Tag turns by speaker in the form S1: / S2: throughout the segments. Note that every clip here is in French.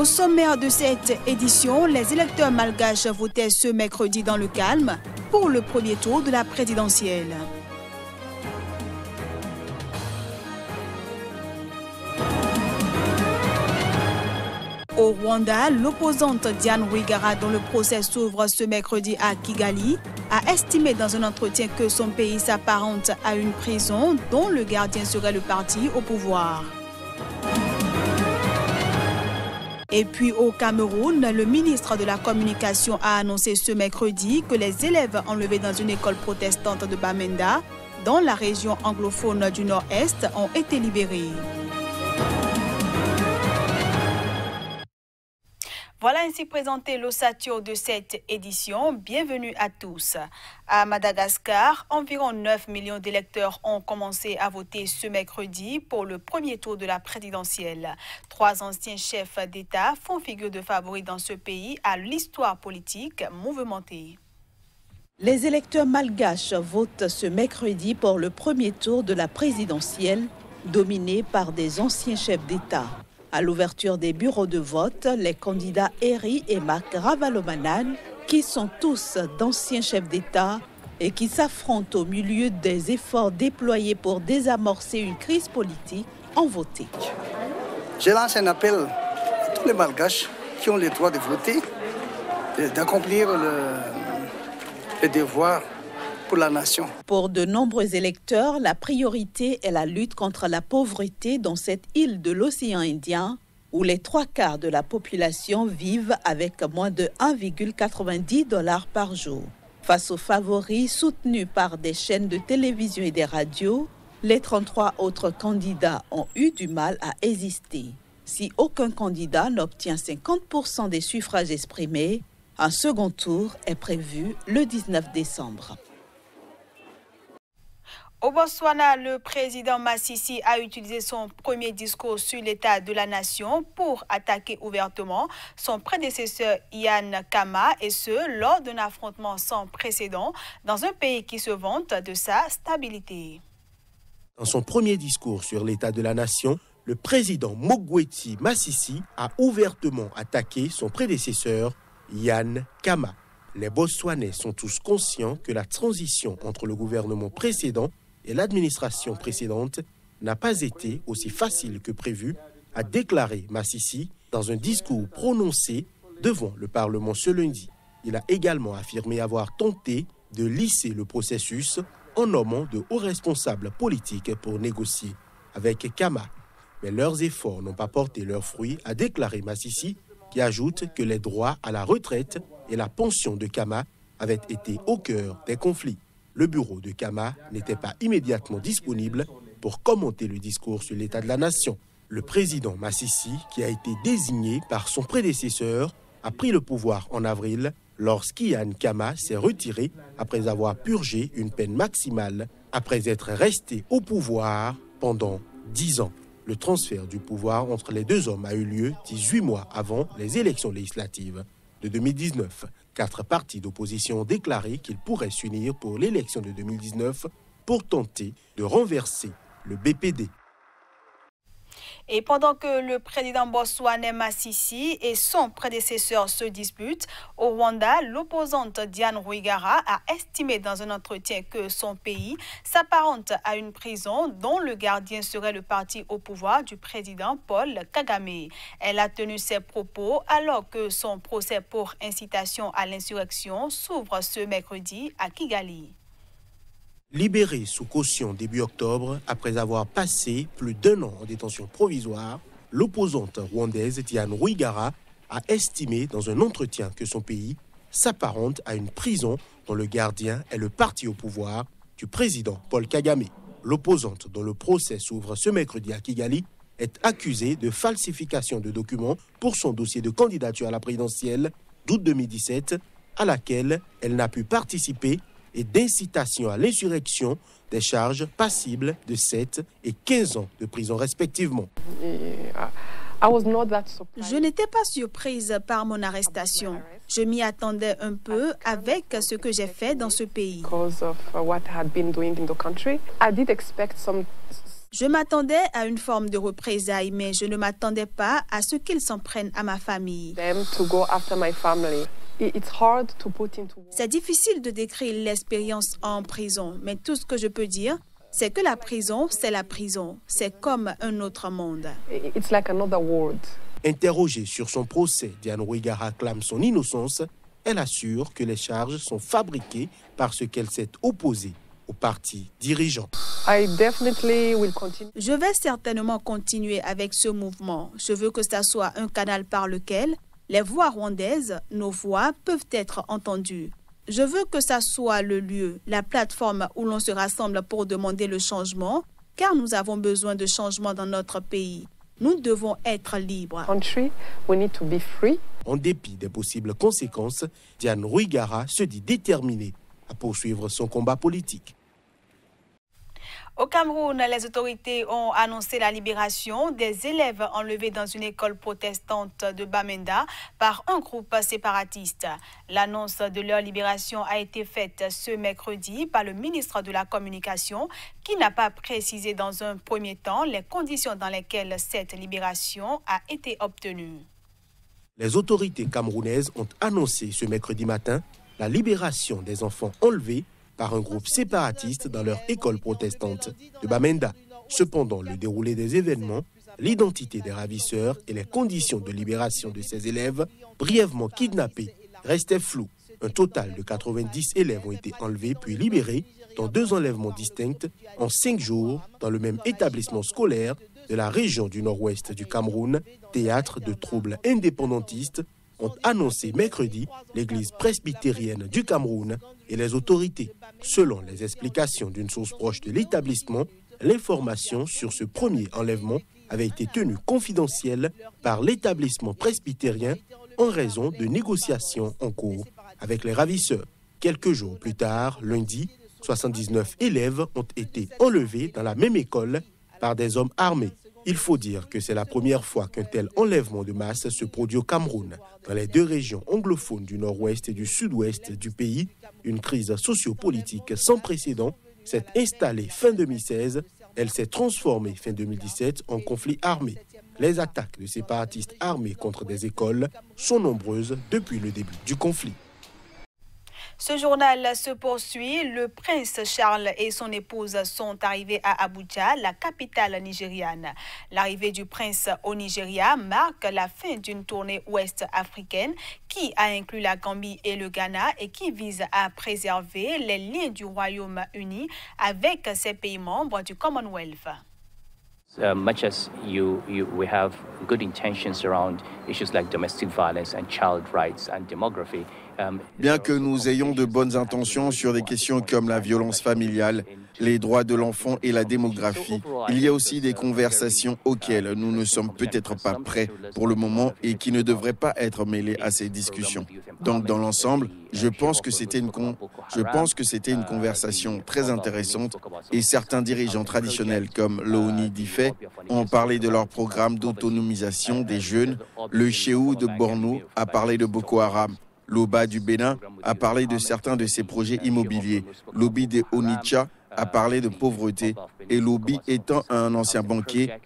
S1: Au sommaire de cette édition, les électeurs malgaches votaient ce mercredi dans le calme pour le premier tour de la présidentielle. Au Rwanda, l'opposante Diane Rwigara, dont le procès s'ouvre ce mercredi à Kigali, a estimé dans un entretien que son pays s'apparente à une prison dont le gardien serait le parti au pouvoir. Et puis au Cameroun, le ministre de la Communication a annoncé ce mercredi que les élèves enlevés dans une école protestante de Bamenda, dans la région anglophone du Nord-Est, ont été libérés. Voilà ainsi présenté l'ossature de cette édition. Bienvenue à tous. À Madagascar, environ 9 millions d'électeurs ont commencé à voter ce mercredi pour le premier tour de la présidentielle. 3 anciens chefs d'État font figure de favoris dans ce pays à l'histoire politique mouvementée. Les électeurs malgaches votent ce mercredi pour le premier tour de la présidentielle, dominé par des anciens chefs d'État. À l'ouverture des bureaux de vote, les candidats Eri et Marc Ravalomanane, qui sont tous d'anciens chefs d'État et qui s'affrontent au milieu des efforts déployés pour désamorcer une crise politique, ont voté.
S2: Je lance un appel à tous les Malgaches qui ont le droit de voter, d'accomplir le devoir pour la nation.
S1: Pour de nombreux électeurs, la priorité est la lutte contre la pauvreté dans cette île de l'océan Indien, où les 3/4 de la population vivent avec moins de 1,90 $ par jour. Face aux favoris soutenus par des chaînes de télévision et des radios, les 33 autres candidats ont eu du mal à exister. Si aucun candidat n'obtient 50% des suffrages exprimés, un second tour est prévu le 19 décembre. Au Botswana, le président Masisi a utilisé son premier discours sur l'état de la nation pour attaquer ouvertement son prédécesseur Ian Khama, et ce, lors d'un affrontement sans précédent dans un pays qui se vante de sa stabilité.
S3: Dans son premier discours sur l'état de la nation, le président Mokgweetsi Masisi a ouvertement attaqué son prédécesseur Ian Khama. Les Botswanais sont tous conscients que la transition entre le gouvernement précédent et l'administration précédente n'a pas été aussi facile que prévu, a déclaré Masisi dans un discours prononcé devant le Parlement ce lundi. Il a également affirmé avoir tenté de lisser le processus en nommant de hauts responsables politiques pour négocier avec Khama. Mais leurs efforts n'ont pas porté leurs fruits, a déclaré Masisi, qui ajoute que les droits à la retraite et la pension de Khama avaient été au cœur des conflits. Le bureau de Khama n'était pas immédiatement disponible pour commenter le discours sur l'état de la nation. Le président Masisi, qui a été désigné par son prédécesseur, a pris le pouvoir en avril lorsqu'Ian Khama s'est retiré après avoir purgé une peine maximale après être resté au pouvoir pendant 10 ans. Le transfert du pouvoir entre les deux hommes a eu lieu 18 mois avant les élections législatives de 2019. 4 partis d'opposition ont déclaré qu'ils pourraient s'unir pour l'élection de 2019 pour tenter de renverser le BPD. Et pendant que le président botswanais Masisi et son prédécesseur se disputent, au Rwanda, l'opposante Diane Rwigara a estimé dans un entretien que son pays s'apparente à une prison dont le gardien serait le parti au pouvoir du président Paul Kagame. Elle a tenu ses propos alors que son procès pour incitation à l'insurrection s'ouvre ce mercredi à Kigali. Libérée sous caution début octobre, après avoir passé plus d'1 an en détention provisoire, l'opposante rwandaise Diane Rwigara a estimé dans un entretien que son pays s'apparente à une prison dont le gardien est le parti au pouvoir du président Paul Kagame. L'opposante, dont le procès s'ouvre ce mercredi à Kigali, est accusée de falsification de documents pour son dossier de candidature à la présidentielle d'août 2017, à laquelle elle n'a pu participer, et d'incitation à l'insurrection, des charges passibles de 7 et 15 ans de prison respectivement.
S1: Je n'étais pas surprise par mon arrestation. Je m'y attendais un peu avec ce que j'ai fait dans ce pays. Je m'attendais à une forme de représailles, mais je ne m'attendais pas à ce qu'ils s'en prennent à ma famille. C'est difficile de décrire l'expérience en prison, mais tout ce que je peux dire, c'est que la prison, c'est la prison. C'est comme un autre monde.
S4: It's like another world.
S3: Interrogée sur son procès, Diane Rwigara clame son innocence. Elle assure que les charges sont fabriquées parce qu'elle s'est opposée au parti dirigeant.
S1: Je vais certainement continuer avec ce mouvement. Je veux que ça soit un canal par lequel les voix rwandaises, nos voix, peuvent être entendues. Je veux que ça soit le lieu, la plateforme où l'on se rassemble pour demander le changement, car nous avons besoin de changement dans notre pays. Nous devons être libres.
S3: En dépit des possibles conséquences, Diane Rwigara se dit déterminée à poursuivre son combat politique.
S1: Au Cameroun, les autorités ont annoncé la libération des élèves enlevés dans une école protestante de Bamenda par un groupe séparatiste. L'annonce de leur libération a été faite ce mercredi par le ministre de la Communication, qui n'a pas précisé dans un premier temps les conditions dans lesquelles cette libération a été obtenue.
S3: Les autorités camerounaises ont annoncé ce mercredi matin la libération des enfants enlevés par un groupe séparatiste dans leur école protestante de Bamenda. Cependant, le déroulé des événements, l'identité des ravisseurs et les conditions de libération de ces élèves brièvement kidnappés restaient flous. Un total de 90 élèves ont été enlevés puis libérés dans 2 enlèvements distincts en 5 jours dans le même établissement scolaire de la région du nord-ouest du Cameroun, théâtre de troubles indépendantistes, ont annoncé mercredi l'église presbytérienne du Cameroun et les autorités. Selon les explications d'une source proche de l'établissement, l'information sur ce premier enlèvement avait été tenue confidentielle par l'établissement presbytérien en raison de négociations en cours avec les ravisseurs. Quelques jours plus tard, lundi, 79 élèves ont été enlevés dans la même école par des hommes armés. Il faut dire que c'est la première fois qu'un tel enlèvement de masse se produit au Cameroun. Dans les 2 régions anglophones du nord-ouest et du sud-ouest du pays, une crise sociopolitique sans précédent s'est installée fin 2016. Elle s'est transformée fin 2017 en conflit armé. Les attaques de séparatistes armés contre des écoles sont nombreuses depuis le début du conflit.
S1: Ce journal se poursuit. Le prince Charles et son épouse sont arrivés à Abuja, la capitale nigériane. L'arrivée du prince au Nigeria marque la fin d'une tournée ouest-africaine qui a inclus la Gambie et le Ghana et qui vise à préserver les liens du Royaume-Uni avec ses pays membres du Commonwealth.
S5: Much as we have good intentions around issues like domestic violence and child rights and demography.
S6: Bien que nous ayons de bonnes intentions sur des questions comme la violence familiale, les droits de l'enfant et la démographie, il y a aussi des conversations auxquelles nous ne sommes peut-être pas prêts pour le moment et qui ne devraient pas être mêlées à ces discussions. Donc dans l'ensemble, je pense que c'était une conversation très intéressante et certains dirigeants traditionnels comme Louni Difé ont parlé de leur programme d'autonomisation des jeunes. Le Chéou de Borno a parlé de Boko Haram. L'Oba du Bénin a parlé de certains de ses projets immobiliers. L'Obi de Onitsha a parlé de pauvreté. Et l'Obi étant un ancien banquier,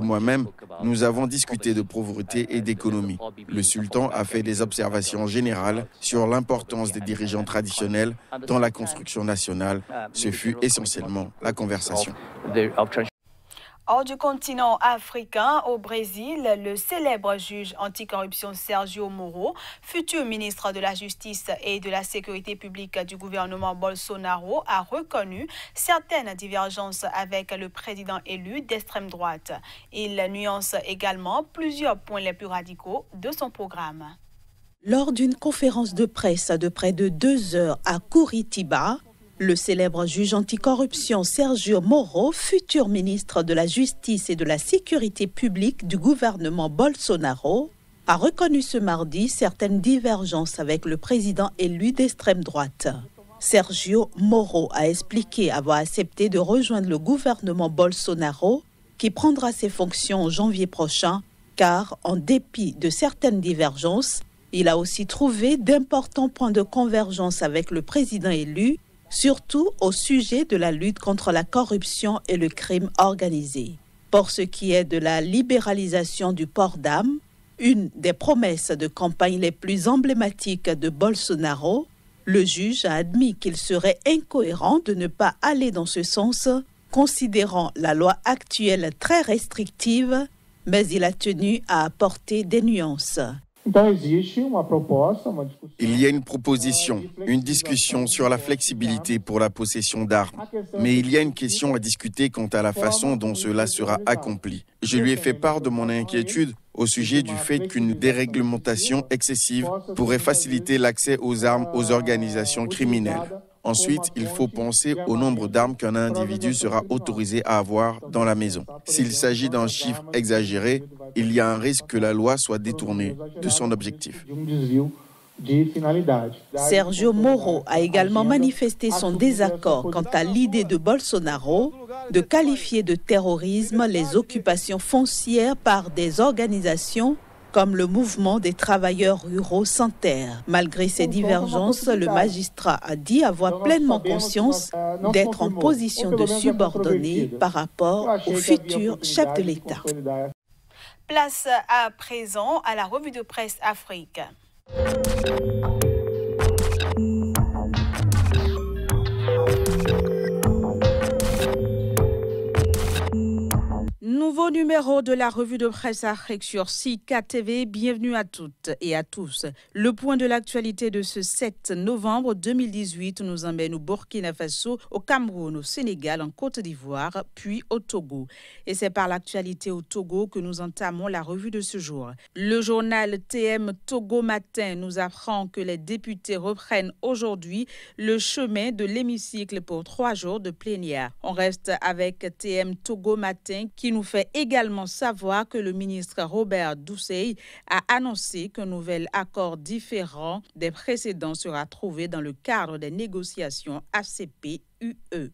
S6: moi-même, nous avons discuté de pauvreté et d'économie. Le sultan a fait des observations générales sur l'importance des dirigeants traditionnels dans la construction nationale. Ce fut essentiellement la conversation.
S1: Hors du continent africain, au Brésil, le célèbre juge anticorruption Sergio Moro, futur ministre de la Justice et de la Sécurité publique du gouvernement Bolsonaro, a reconnu certaines divergences avec le président élu d'extrême droite. Il nuance également plusieurs points les plus radicaux de son programme.
S7: Lors d'une conférence de presse de près de 2 heures à Curitiba, le célèbre juge anticorruption Sergio Moro, futur ministre de la Justice et de la Sécurité publique du gouvernement Bolsonaro, a reconnu ce mardi certaines divergences avec le président élu d'extrême droite. Sergio Moro a expliqué avoir accepté de rejoindre le gouvernement Bolsonaro, qui prendra ses fonctions en janvier prochain, car en dépit de certaines divergences, il a aussi trouvé d'importants points de convergence avec le président élu, surtout au sujet de la lutte contre la corruption et le crime organisé. Pour ce qui est de la libéralisation du port d'armes, une des promesses de campagne les plus emblématiques de Bolsonaro, le juge a admis qu'il serait incohérent de ne pas aller dans ce sens, considérant la loi actuelle très restrictive, mais il a tenu à apporter des nuances.
S6: Il y a une proposition, une discussion sur la flexibilité pour la possession d'armes. Mais il y a une question à discuter quant à la façon dont cela sera accompli. Je lui ai fait part de mon inquiétude au sujet du fait qu'une déréglementation excessive pourrait faciliter l'accès aux armes aux organisations criminelles. Ensuite, il faut penser au nombre d'armes qu'un individu sera autorisé à avoir dans la maison. S'il s'agit d'un chiffre exagéré, il y a un risque que la loi soit détournée de son objectif.
S7: Sergio Moro a également manifesté son désaccord quant à l'idée de Bolsonaro de qualifier de terrorisme les occupations foncières par des organisations comme le mouvement des travailleurs ruraux sans terre. Malgré ces divergences, le magistrat a dit avoir pleinement conscience d'être en position de subordonner par rapport au futur chef de l'État.
S1: Place à présent à la revue de presse Afrique. Nouveau numéro de la revue de presse Afrique sur Sika TV. Bienvenue à toutes et à tous. Le point de l'actualité de ce 7 novembre 2018 nous emmène au Burkina Faso, au Cameroun, au Sénégal, en Côte d'Ivoire, puis au Togo. Et c'est par l'actualité au Togo que nous entamons la revue de ce jour. Le journal TM Togo Matin nous apprend que les députés reprennent aujourd'hui le chemin de l'hémicycle pour 3 jours de plénière. On reste avec TM Togo Matin qui nous fait également savoir que le ministre Robert Doucet a annoncé qu'un nouvel accord différent des précédents sera trouvé dans le cadre des négociations ACP-UE.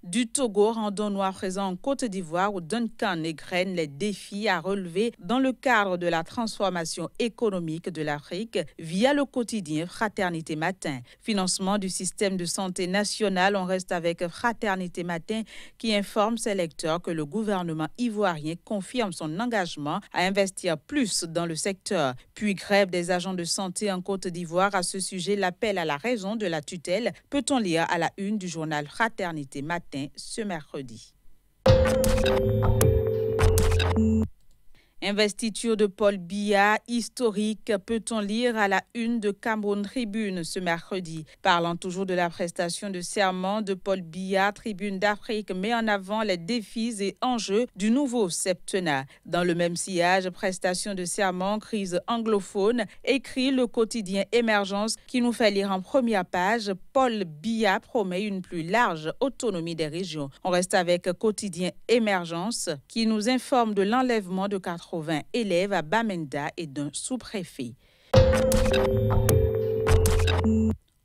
S1: Du Togo, rendons-nous à présent en Côte d'Ivoire où Duncan égrène les défis à relever dans le cadre de la transformation économique de l'Afrique via le quotidien Fraternité Matin. Financement du système de santé national, on reste avec Fraternité Matin qui informe ses lecteurs que le gouvernement ivoirien confirme son engagement à investir plus dans le secteur. Puis grève des agents de santé en Côte d'Ivoire. À ce sujet, l'appel à la raison de la tutelle peut-on lire à la une du journal Fraternité Matin ce mercredi. Investiture de Paul Biya, historique, peut-on lire à la une de Cameroun Tribune ce mercredi. Parlant toujours de la prestation de serment de Paul Biya, Tribune d'Afrique met en avant les défis et enjeux du nouveau septennat. Dans le même sillage, prestation de serment, crise anglophone, écrit le quotidien Émergence qui nous fait lire en première page. Paul Biya promet une plus large autonomie des régions. On reste avec quotidien Émergence qui nous informe de l'enlèvement de 80 élèves à Bamenda et d'un sous-préfet.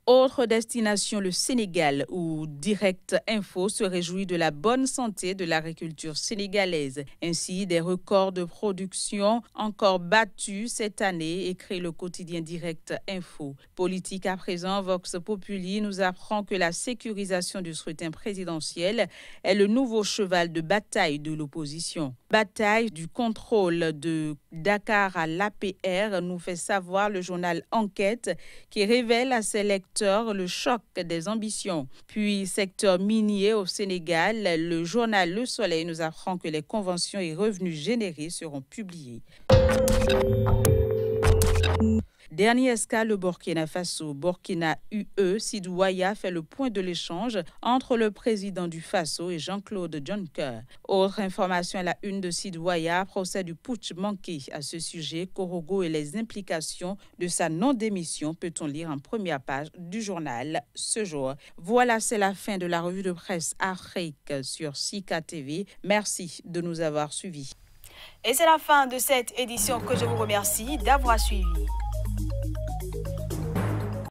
S1: Autre destination, le Sénégal, où Direct Info se réjouit de la bonne santé de l'agriculture sénégalaise. Ainsi, des records de production encore battus cette année, écrit le quotidien Direct Info. Politique à présent, Vox Populi nous apprend que la sécurisation du scrutin présidentiel est le nouveau cheval de bataille de l'opposition. Bataille du contrôle de Dakar à l'APR, nous fait savoir le journal Enquête qui révèle à ses lecteurs le choc des ambitions. Puis, secteur minier au Sénégal, le journal Le Soleil nous apprend que les conventions et revenus générés seront publiés. Dernier escale, le Burkina Faso. Burkina UE, Sidouaya fait le point de l'échange entre le président du Faso et Jean-Claude Juncker. Autre information à la une de Sidouaya, procès du putsch manqué. À ce sujet, Korogo et les implications de sa non-démission, peut-on lire en première page du journal ce jour. Voilà, c'est la fin de la revue de presse Afrique sur Sika TV. Merci de nous avoir suivis. Et c'est la fin de cette édition que je vous remercie d'avoir suivi.